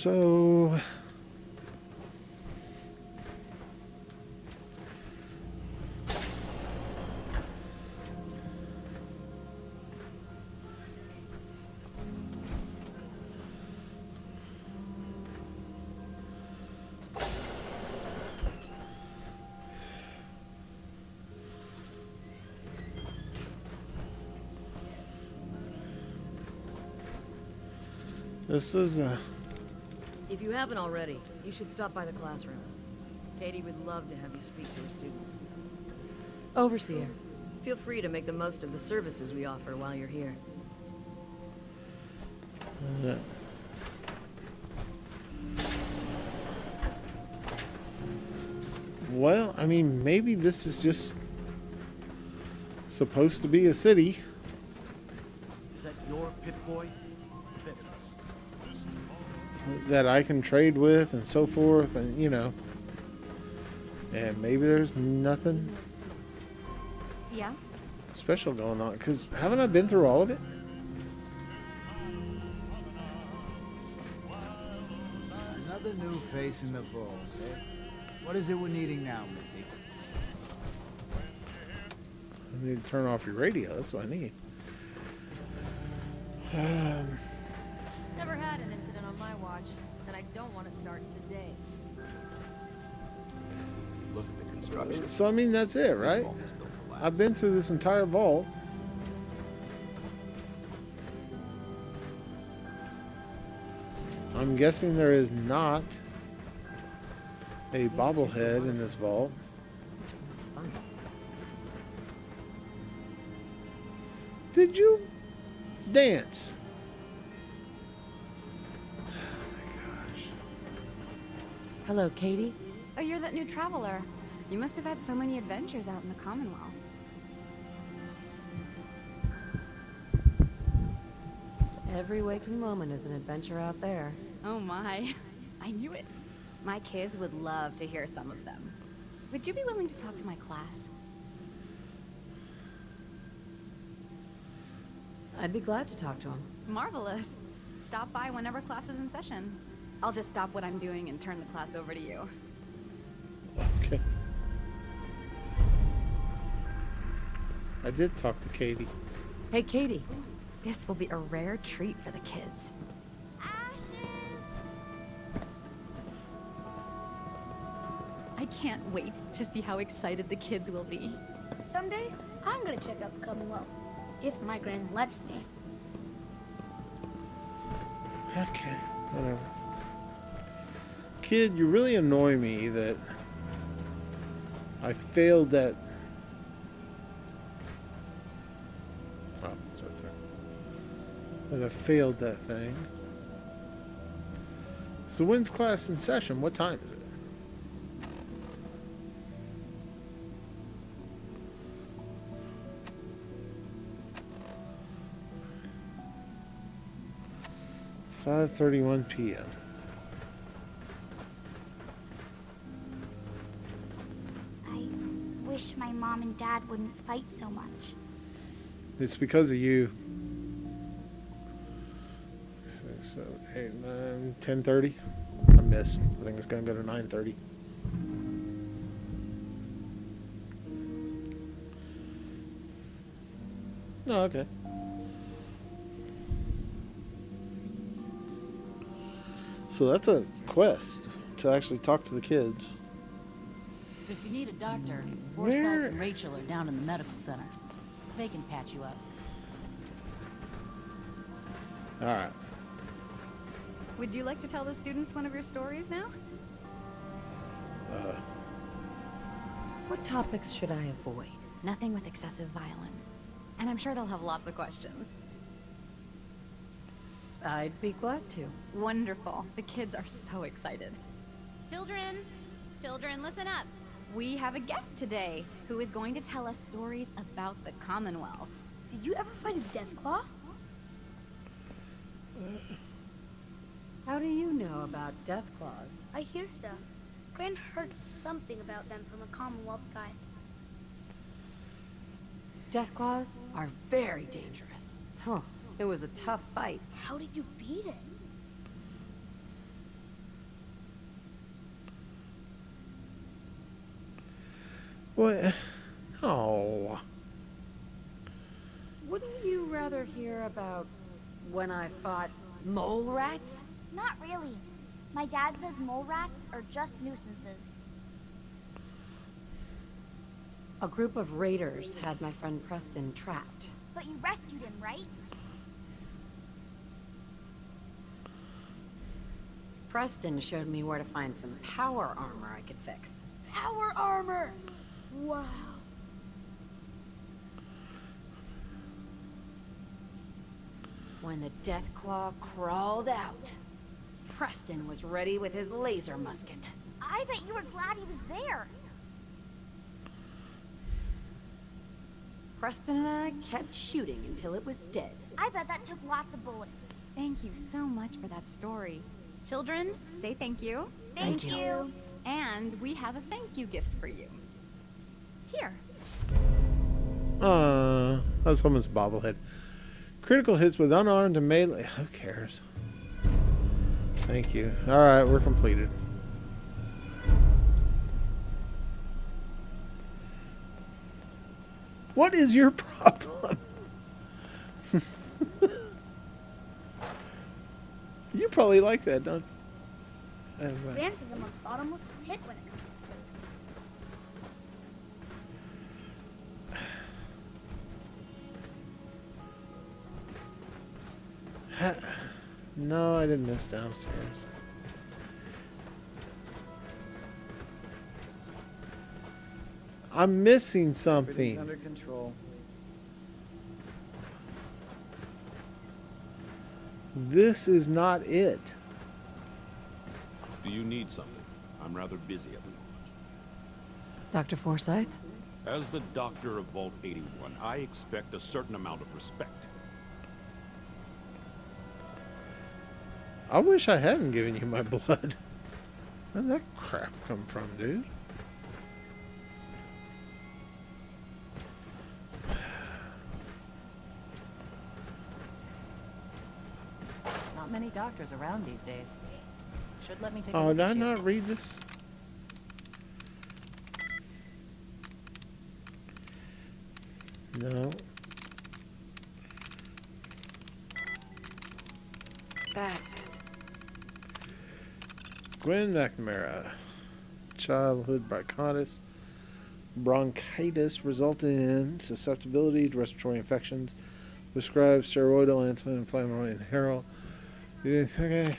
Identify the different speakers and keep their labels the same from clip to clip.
Speaker 1: So... This is
Speaker 2: If you haven't already, you should stop by the classroom. Katie would love to have you speak to her students. Overseer, feel free to make the most of the services we offer while you're here.
Speaker 1: Well, I mean, maybe this is just supposed to be a city.
Speaker 3: Is that your Pip-Boy?
Speaker 1: That I can trade with and so forth, and you know, and maybe there's nothing special going on, because haven't I been through all of it?
Speaker 4: Another new face in the vault, eh? What is it we're needing now, Missy?
Speaker 1: I need to turn off your radio. That's what I need.
Speaker 5: Never had an incident on my watch, and I don't want to start today.
Speaker 6: Look at the construction.
Speaker 1: So I mean, that's it, right?
Speaker 6: This vault was built to last.
Speaker 1: I've been through this entire vault. I'm guessing there is not a bobblehead in this vault. Did you dance? Oh my gosh.
Speaker 2: Hello, Katie.
Speaker 7: Oh, you're that new traveler. You must have had so many adventures out in the Commonwealth.
Speaker 2: Every waking moment is an adventure out there.
Speaker 7: Oh my. I knew it. My kids would love to hear some of them. Would you be willing to talk to my class?
Speaker 2: I'd be glad to talk to him.
Speaker 7: Marvelous. Stop by whenever class is in session. I'll just stop what I'm doing and turn the class over to you.
Speaker 1: Okay. I did talk to Katie.
Speaker 2: Hey, Katie.
Speaker 7: This will be a rare treat for the kids. I can't wait to see how excited the kids will be.
Speaker 8: Someday, I'm gonna check out the Commonwealth. If my grand lets me.
Speaker 1: Okay, whatever. Kid, you really annoy me that I failed that. Oh, it's right there. That I failed that thing. So when's class in session? What time is it? "5:31 p.m.
Speaker 8: I wish my mom and dad wouldn't fight so much.
Speaker 1: It's because of you. 6, 7, 8, 9, 10:30. I missed. I think it's gonna go to 9:30. No, okay. So that's a quest to actually talk to the kids.
Speaker 9: If you need a doctor,
Speaker 1: Where-
Speaker 9: Forsyth and Rachel are down in the medical center. They can patch you up.
Speaker 1: All right.
Speaker 7: Would you like to tell the students one of your stories now?
Speaker 2: What topics should I avoid?
Speaker 7: Nothing with excessive violence. And I'm sure they'll have lots of questions.
Speaker 2: I'd be glad to.
Speaker 7: Wonderful. The kids are so excited. Children, listen up. We have a guest today who is going to tell us stories about the Commonwealth.
Speaker 8: Did you ever fight a Deathclaw?
Speaker 2: How do you know about death claws?
Speaker 8: I hear stuff. Gran heard something about them from a Commonwealth guy.
Speaker 2: Death claws are very dangerous. Huh. It was a tough fight.
Speaker 8: How did you beat it?
Speaker 1: What? Oh.
Speaker 2: Wouldn't you rather hear about when I fought mole rats?
Speaker 8: Not really. My dad says mole rats are just nuisances.
Speaker 2: A group of raiders had my friend Preston trapped.
Speaker 8: But you rescued him, right?
Speaker 2: Preston showed me where to find some power armor I could fix.
Speaker 8: Power armor! Wow.
Speaker 2: When the Deathclaw crawled out, Preston was ready with his laser musket.
Speaker 8: I bet you were glad he was there.
Speaker 2: Preston and I kept shooting until it was dead.
Speaker 8: I bet that took lots of bullets.
Speaker 7: Thank you so much for that story. Children, say thank you.
Speaker 8: Thank you.
Speaker 7: And we have a thank you gift for you. Here.
Speaker 1: That was almost a bobblehead. Critical hits with unarmed and melee. Who cares? Thank you. Alright, we're completed. What is your problem? You probably like that, don't you? Anyway.
Speaker 8: Gran says I'm a bottomless pit when it comes to food.
Speaker 1: No, I didn't miss downstairs. I'm missing
Speaker 4: Everything's
Speaker 1: something.
Speaker 4: under control.
Speaker 1: This is not it.
Speaker 6: Do you need something? I'm rather busy at the moment.
Speaker 2: Dr. Forsyth?
Speaker 6: As the doctor of Vault 81, I expect a certain amount of respect.
Speaker 1: I wish I hadn't given you my blood. Where'd that crap come from, dude?
Speaker 9: Not many doctors around these days. Should let me take a
Speaker 1: Oh,
Speaker 9: look
Speaker 1: did
Speaker 9: at
Speaker 1: I
Speaker 9: you.
Speaker 1: not read this? No.
Speaker 2: That's it.
Speaker 1: Gwen McNamara. Childhood bronchitis resulting in susceptibility to respiratory infections. Prescribed steroidal anti-inflammatory inhaler. Okay.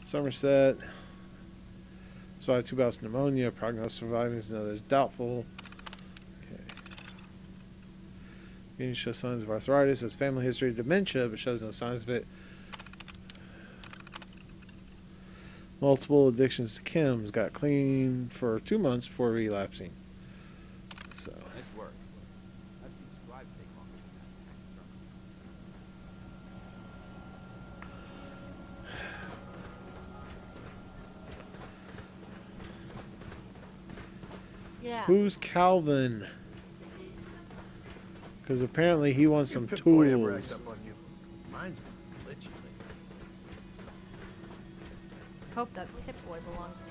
Speaker 1: Somerset. Survived 2 bouts of pneumonia. Prognosis surviving is another is doubtful. Okay. Beginning shows signs of arthritis. Has family history of dementia, but shows no signs of it. Multiple addictions to chems. Got clean for 2 months before relapsing. So.
Speaker 3: Nice work. I've seen scribes take longer than that.
Speaker 2: Yeah.
Speaker 1: Who's Calvin? Because apparently he wants some
Speaker 3: Pip-Boy ever
Speaker 1: tools.
Speaker 3: act up on you? Mine's been glitchy lately.
Speaker 5: Hope that Pip-Boy belongs to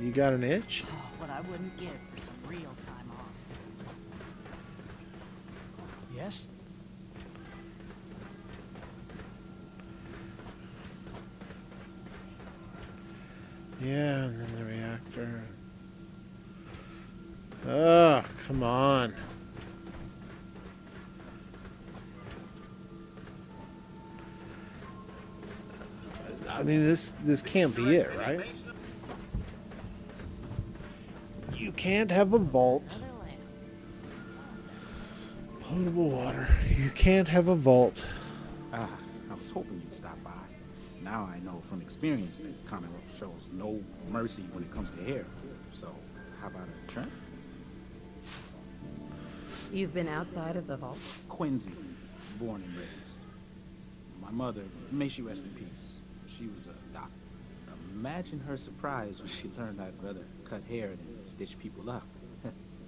Speaker 5: you.
Speaker 1: You got an itch?
Speaker 9: Oh, what I wouldn't give for some real time off.
Speaker 4: Yes?
Speaker 1: Yeah, and then the reactor. Oh, come on. I mean, this can't be it, right? You can't have a vault.
Speaker 9: Another lamp.
Speaker 1: Potable water. You can't have a vault.
Speaker 10: I was hoping you'd stop by. Now I know from experience that Commonwealth shows no mercy when it comes to hair. So, how about a trim?
Speaker 2: You've been outside of the vault?
Speaker 10: Quincy, born and raised. My mother, may she rest in peace, she was a doctor. Imagine her surprise when she learned I'd rather cut hair than stitch people up.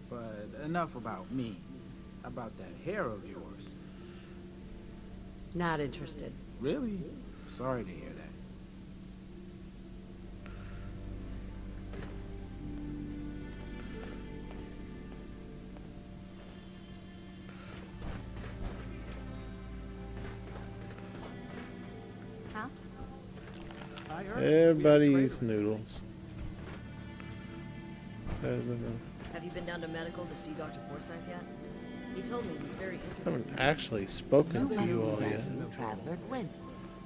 Speaker 10: But enough about me. How about that hair of yours?
Speaker 2: Not interested.
Speaker 10: Really? Sorry to hear that.
Speaker 4: heard
Speaker 1: Everybody
Speaker 4: we had a
Speaker 1: eats noodles. President.
Speaker 2: Have you been down to medical to see Dr. Forsyth yet? He told me he's very
Speaker 1: I
Speaker 2: interested.
Speaker 1: haven't actually spoken to you all yet.
Speaker 11: Traveler Gwent.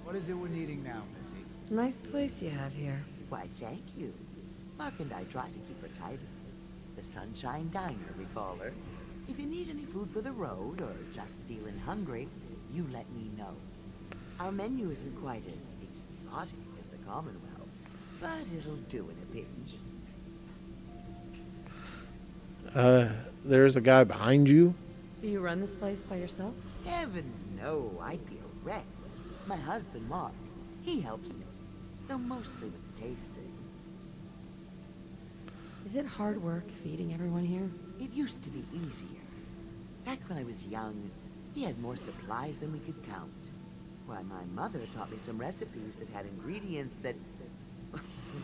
Speaker 4: What is it we're needing now, Missy?
Speaker 2: Nice place you have here.
Speaker 11: Why, thank you. Mark and I try to keep her tidy. The Sunshine Diner, we call her. If you need any food for the road or just feeling hungry, you let me know. Our menu isn't quite as exotic as the Commonwealth, but it'll do in a pinch.
Speaker 1: There's a guy behind you.
Speaker 2: Do you run this place by yourself?
Speaker 11: Heavens no, I'd be a wreck. My husband, Mark, he helps me, though mostly with the tasting.
Speaker 2: Is it hard work feeding everyone here?
Speaker 11: It used to be easier. Back when I was young, we had more supplies than we could count. Why, my mother taught me some recipes that had ingredients that...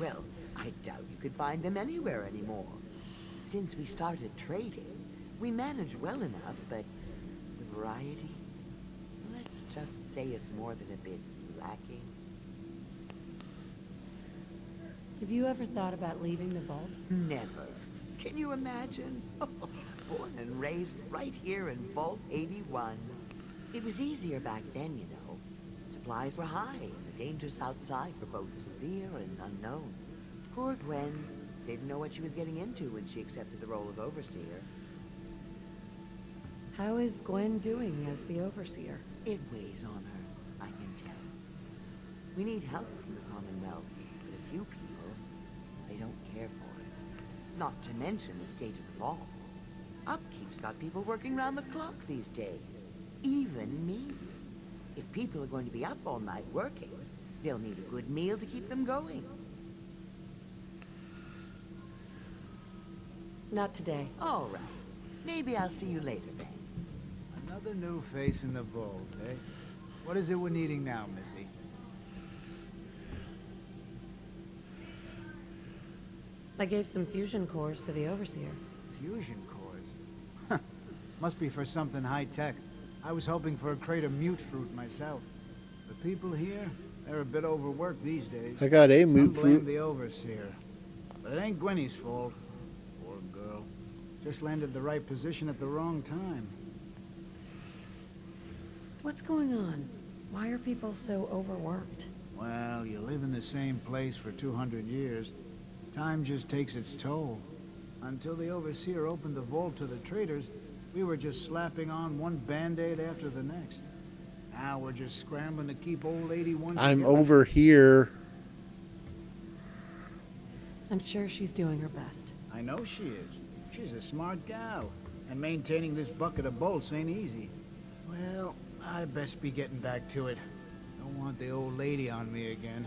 Speaker 11: well, I doubt you could find them anywhere anymore. Since we started trading, we managed well enough, but the variety... let's just say it's more than a bit lacking.
Speaker 2: Have you ever thought about leaving the vault?
Speaker 11: Never. Can you imagine? Born and raised right here in Vault 81. It was easier back then, you know. Supplies were high, and the dangers outside were both severe and unknown. Poor Gwen didn't know what she was getting into when she accepted the role of Overseer.
Speaker 2: How is Gwen doing as the Overseer?
Speaker 11: It weighs on her, I can tell. We need help from the Commonwealth, but a few people, they don't care for it. Not to mention the state of the vault. Upkeep's got people working round the clock these days. Even me. If people are going to be up all night working, they'll need a good meal to keep them going.
Speaker 2: Not today.
Speaker 11: All right. Maybe I'll see you later then.
Speaker 4: Another new face in the vault, eh? What is it we're needing now, Missy?
Speaker 2: I gave some fusion cores to the Overseer.
Speaker 4: Fusion cores? Huh. Must be for something high-tech. I was hoping for a crate of mute fruit myself. The people here, they're a bit overworked these days.
Speaker 1: I got a
Speaker 4: Some
Speaker 1: moot
Speaker 4: blame
Speaker 1: fruit.
Speaker 4: the Overseer. But it ain't Gwenny's fault. Poor girl. Just landed the right position at the wrong time.
Speaker 2: What's going on? Why are people so overworked?
Speaker 4: Well, you live in the same place for 200 years. Time just takes its toll. Until the Overseer opened the vault to the traders, we were just slapping on one Band-Aid after the next. Now we're just scrambling to keep old 81
Speaker 1: I'm
Speaker 4: together.
Speaker 1: over here.
Speaker 2: I'm sure she's doing her best.
Speaker 4: I know she is. She's a smart gal. And maintaining this bucket of bolts ain't easy. Well, I best be getting back to it. Don't want the old lady on me again.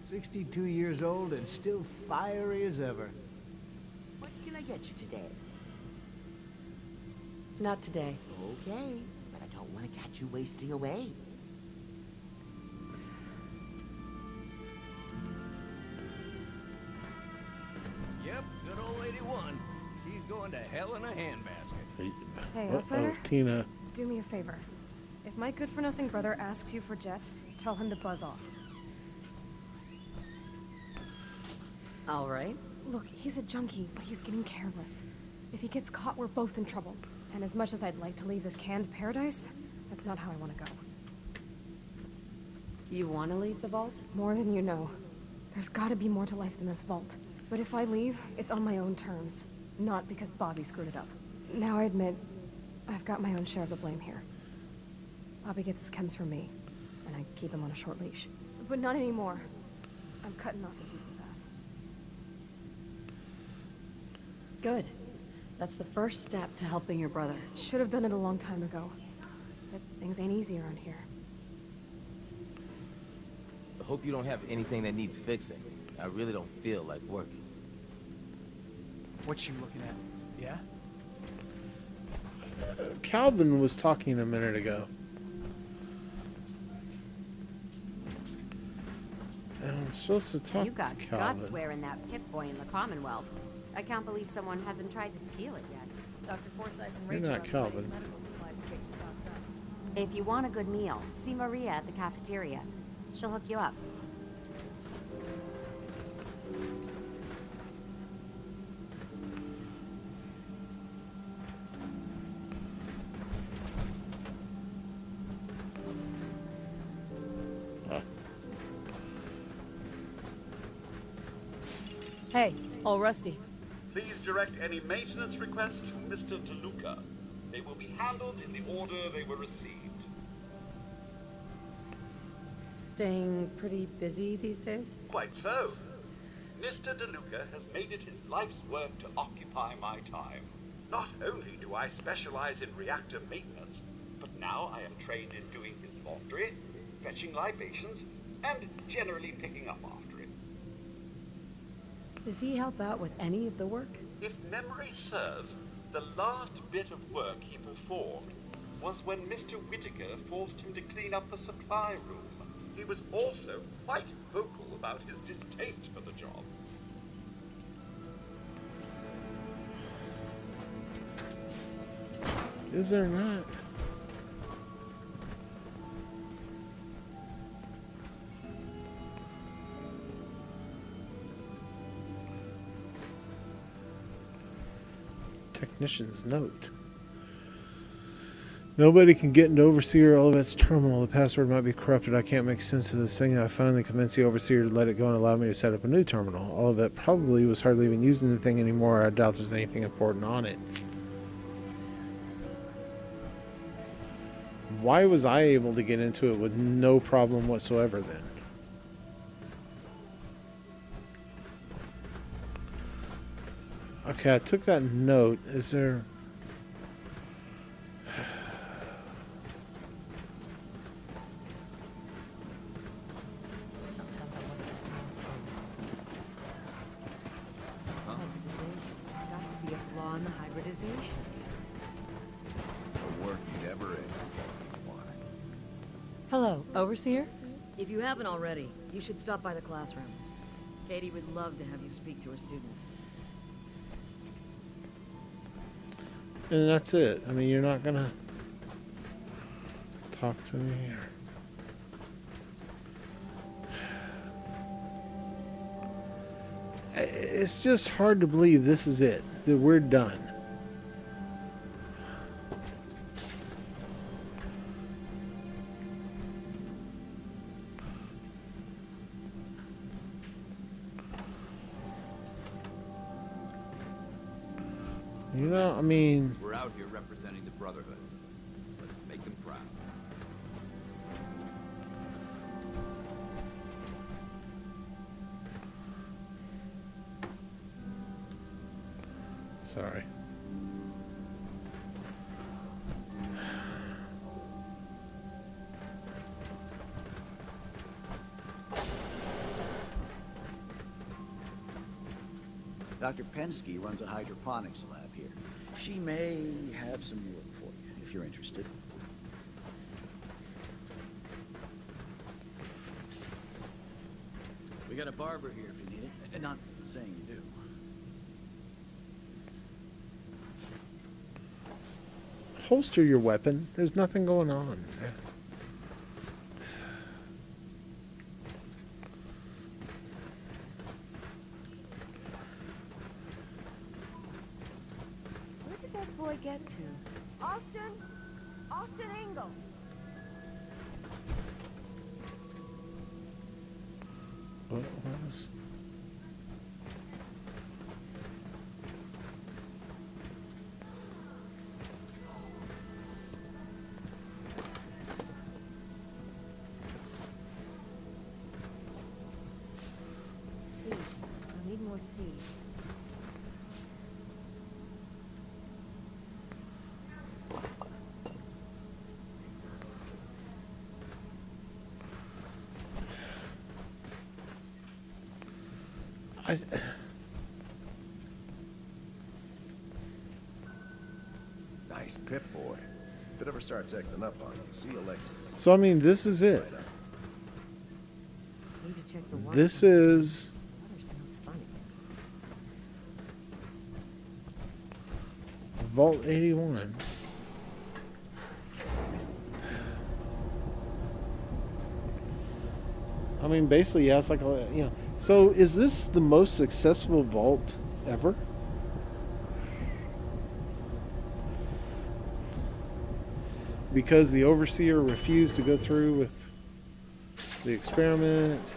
Speaker 4: 62 years old and still fiery as ever.
Speaker 11: What can I get you today?
Speaker 2: Not today.
Speaker 11: Okay, but I don't want to catch you wasting away.
Speaker 3: Yep, good old 81. She's going to hell in a handbasket.
Speaker 12: Hey,
Speaker 1: Uh-oh,
Speaker 12: outsider.
Speaker 1: Tina.
Speaker 12: Do me a favor. If my good-for-nothing brother asks you for Jet, tell him to buzz off.
Speaker 2: All right.
Speaker 12: Look, he's a junkie, but he's getting careless. If he gets caught, we're both in trouble. And as much as I'd like to leave this canned paradise, that's not how I want to go.
Speaker 2: You want to leave the vault?
Speaker 12: More than you know. There's gotta be more to life than this vault. But if I leave, it's on my own terms. Not because Bobby screwed it up. Now I admit, I've got my own share of the blame here. Bobby gets his chems from me, and I keep him on a short leash. But not anymore. I'm cutting off his useless ass.
Speaker 2: Good. That's the first step to helping your brother.
Speaker 12: Should have done it a long time ago. But things ain't easy around here.
Speaker 13: I hope you don't have anything that needs fixing. I really don't feel like working.
Speaker 4: What's she looking at? Yeah?
Speaker 1: Calvin was talking a minute ago. And I'm supposed to talk
Speaker 14: You got
Speaker 1: to Calvin.
Speaker 14: guts wearing that Pip-Boy in the Commonwealth. I can't believe someone hasn't tried to steal it yet.
Speaker 2: Dr. Forsyth and
Speaker 1: You're
Speaker 2: Rachel
Speaker 1: not
Speaker 2: are the
Speaker 1: Calvin.
Speaker 2: medical supplies to get you stocked up.
Speaker 14: If you want a good meal, see Maria at the cafeteria. She'll hook you up.
Speaker 2: Hey, all rusty.
Speaker 15: Please direct any maintenance requests to Mr. DeLuca. They will be handled in the order they were received.
Speaker 2: Staying pretty busy these days?
Speaker 15: Quite so. Mr. DeLuca has made it his life's work to occupy my time. Not only do I specialize in reactor maintenance, but now I am trained in doing his laundry, fetching libations, and generally picking up after him.
Speaker 2: Does he help out with any of the work?
Speaker 15: If memory serves, the last bit of work he performed was when Mr. Whittaker forced him to clean up the supply room. He was also quite vocal about his distaste for the job.
Speaker 1: Is there not? Technician's note. Nobody can get into Overseer Olivet's terminal. The password might be corrupted. I can't make sense of this thing. I finally convinced the Overseer to let it go and allow me to set up a new terminal. Olivet probably was hardly even using the thing anymore. I doubt there's anything important on it. Why was I able to get into it with no problem whatsoever then? Okay, I took that note. Is there...
Speaker 9: Sometimes I wonder if man still loves me.
Speaker 3: Huh?
Speaker 14: There's got to be a flaw in the hybridization.
Speaker 3: The work never ends. Why?
Speaker 2: Hello, Overseer? If you haven't already, you should stop by the classroom. Katie would love to have you speak to her students.
Speaker 1: And that's it. I mean, you're not gonna talk to me or... It's just hard to believe this is it, that we're done. You know, I mean...
Speaker 3: We're out here representing the Brotherhood. Let's make them proud.
Speaker 1: Sorry.
Speaker 16: Dr. Pensky runs a hydroponics lab here. She may have some work for you, if you're interested. We got a barber here if you need it. Not saying you do.
Speaker 1: Holster your weapon. There's nothing going on.
Speaker 14: Where did that boy get to? Austin? Austin Engel.
Speaker 1: What was...
Speaker 14: Seeds. I need more seeds.
Speaker 17: Nice pip, boy. If it ever starts acting up on you, see Alexis.
Speaker 1: So, I mean, this is it.
Speaker 14: Need to check the water.
Speaker 1: This is...
Speaker 14: Water smells funny.
Speaker 1: Vault 81. I mean, basically, yeah, it's like, you know. So, is this the most successful vault ever? Because the Overseer refused to go through with the experiment.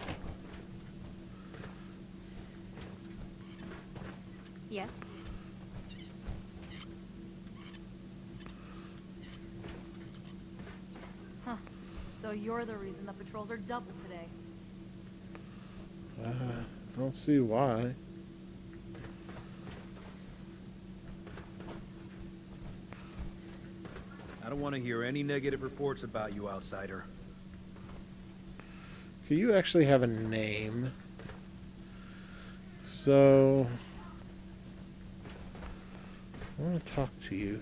Speaker 5: So you're the reason the patrols are double today.
Speaker 1: I don't see why.
Speaker 18: I don't want to hear any negative reports about you, outsider.
Speaker 1: Okay, you actually have a name. So I want to talk to you.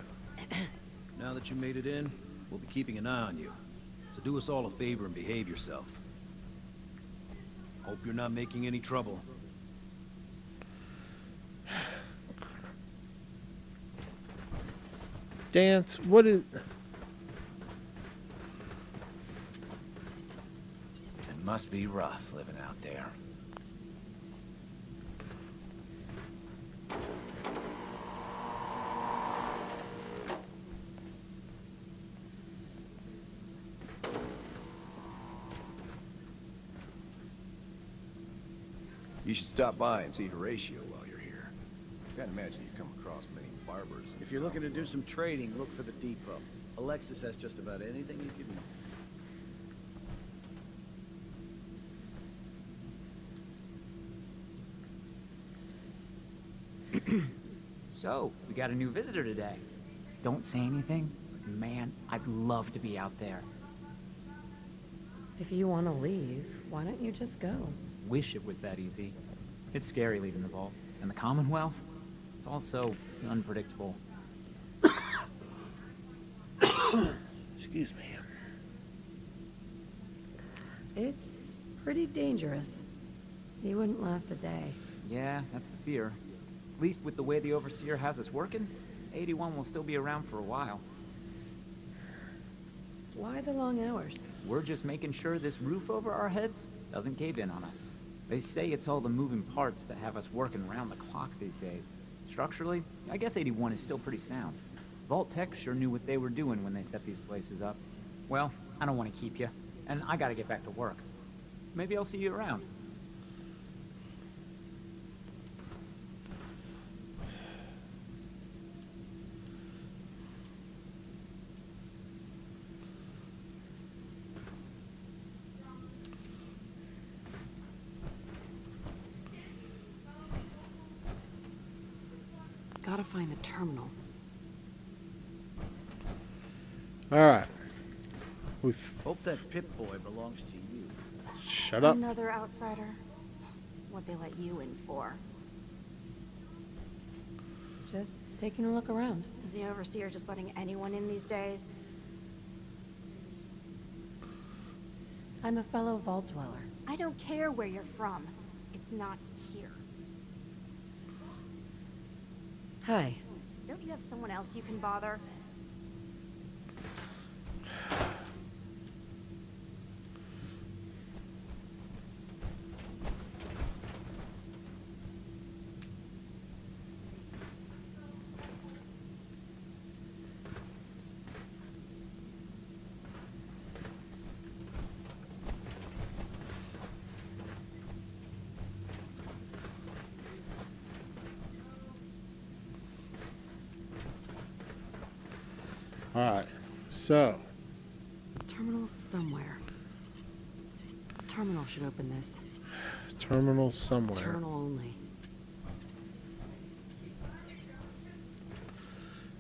Speaker 18: Now that you made it in, we'll be keeping an eye on you. So do us all a favor and behave yourself. Hope you're not making any trouble.
Speaker 1: Dance, what is...
Speaker 19: It must be rough living out there.
Speaker 17: You should stop by and see Horatio while you're here. Can't imagine you come across many barbers.
Speaker 16: If you're looking to do some trading, look for the depot. Alexis has just about anything you could need.
Speaker 19: So, we got a new visitor today. Don't say anything. Man, I'd love to be out there.
Speaker 2: If you want to leave, why don't you just go?
Speaker 19: Wish it was that easy. It's scary leaving the vault. And the Commonwealth? It's all so unpredictable.
Speaker 1: Excuse me.
Speaker 2: It's pretty dangerous. You wouldn't last a day.
Speaker 19: Yeah, that's the fear. At least with the way the Overseer has us working, 81 will still be around for a while.
Speaker 2: Why the long hours?
Speaker 19: We're just making sure this roof over our heads doesn't cave in on us. They say it's all the moving parts that have us working around the clock these days. Structurally, I guess 81 is still pretty sound. Vault Tech sure knew what they were doing when they set these places up. Well, I don't want to keep you, and I gotta get back to work. Maybe I'll see you around.
Speaker 2: Gotta find the terminal.
Speaker 1: Alright.
Speaker 16: Hope that Pip-Boy belongs to you.
Speaker 1: Shut up.
Speaker 8: Another outsider. What'd they let you in for?
Speaker 2: Just taking a look around.
Speaker 8: Is the Overseer just letting anyone in these days?
Speaker 2: I'm a fellow vault dweller.
Speaker 8: I don't care where you're from. It's not here.
Speaker 2: Hi.
Speaker 8: Don't you have someone else you can bother?
Speaker 1: Alright, so.
Speaker 2: Terminal somewhere. Terminal should open this.
Speaker 1: Terminal somewhere.
Speaker 2: Terminal only.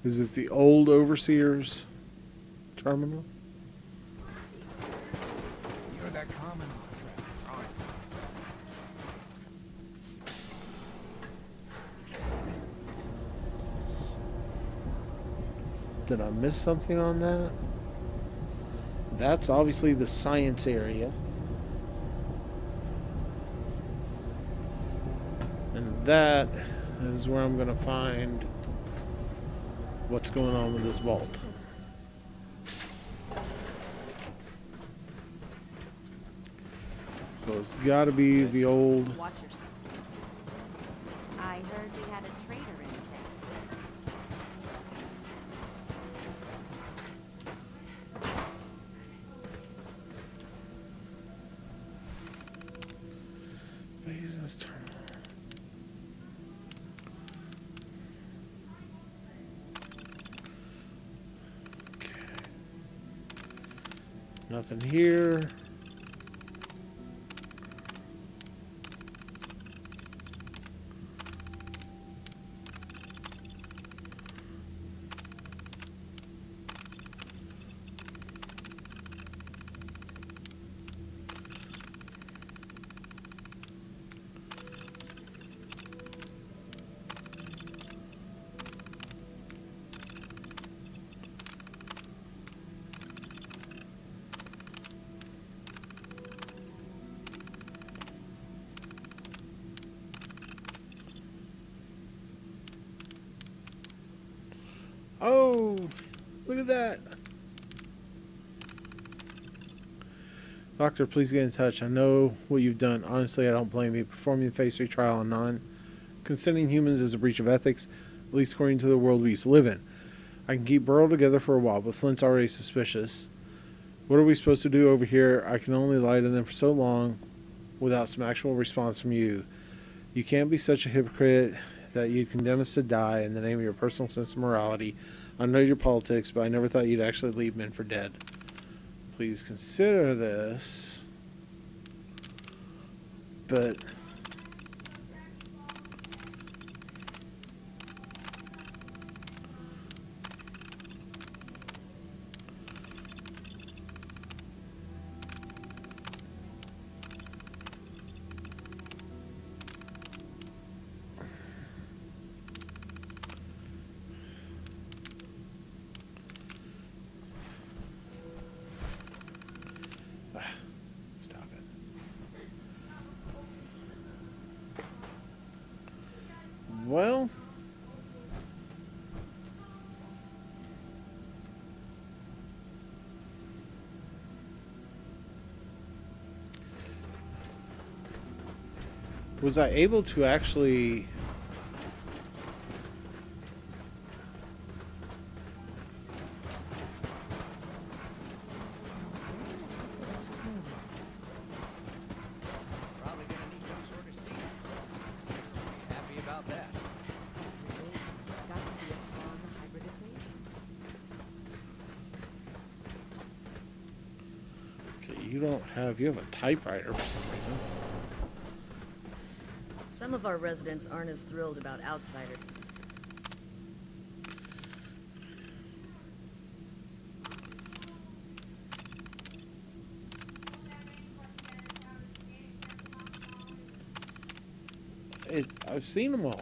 Speaker 1: Is it the old Overseer's terminal?
Speaker 3: You're that Commonwealth trap, aren't
Speaker 1: Did I miss something on that? That's obviously the science area. And that is where I'm going to find what's going on with this vault. So it's got to be the old...
Speaker 14: Watch yourself. I heard we had a traitor in today.
Speaker 1: Business terminal. Nothing here. Oh, look at that. Doctor, please get in touch. I know what you've done. Honestly, I don't blame you. Performing the phase 3 trial on non-consenting humans is a breach of ethics, at least according to the world we used to live in. I can keep Burl together for a while, but Flint's already suspicious. What are we supposed to do over here? I can only lie to them for so long without some actual response from you. You can't be such a hypocrite that you'd condemn us to die in the name of your personal sense of morality. I know your politics, but I never thought you'd actually leave men for dead. Please consider this. But stop it. Well, was I able to actually
Speaker 3: Probably gonna need some sort of seat. Be happy about that.
Speaker 14: It's got to be upon hybridization.
Speaker 1: okay, you have a typewriter for some reason.
Speaker 2: Some of our residents aren't as thrilled about outsiders.
Speaker 1: I've seen them all.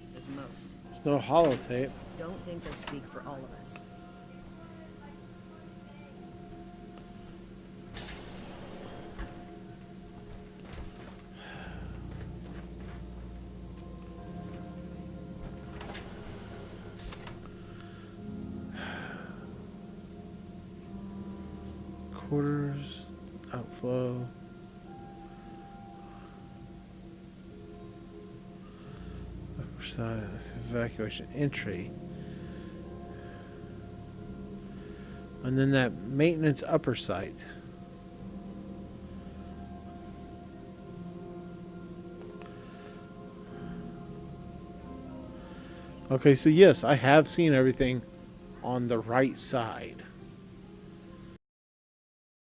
Speaker 2: Says most.
Speaker 1: There's no holotape.
Speaker 2: Don't think they speak for all of us.
Speaker 1: Quarters, outflow. Upper side, evacuation entry. And then that maintenance upper site. Okay, so yes, I have seen everything on the right side.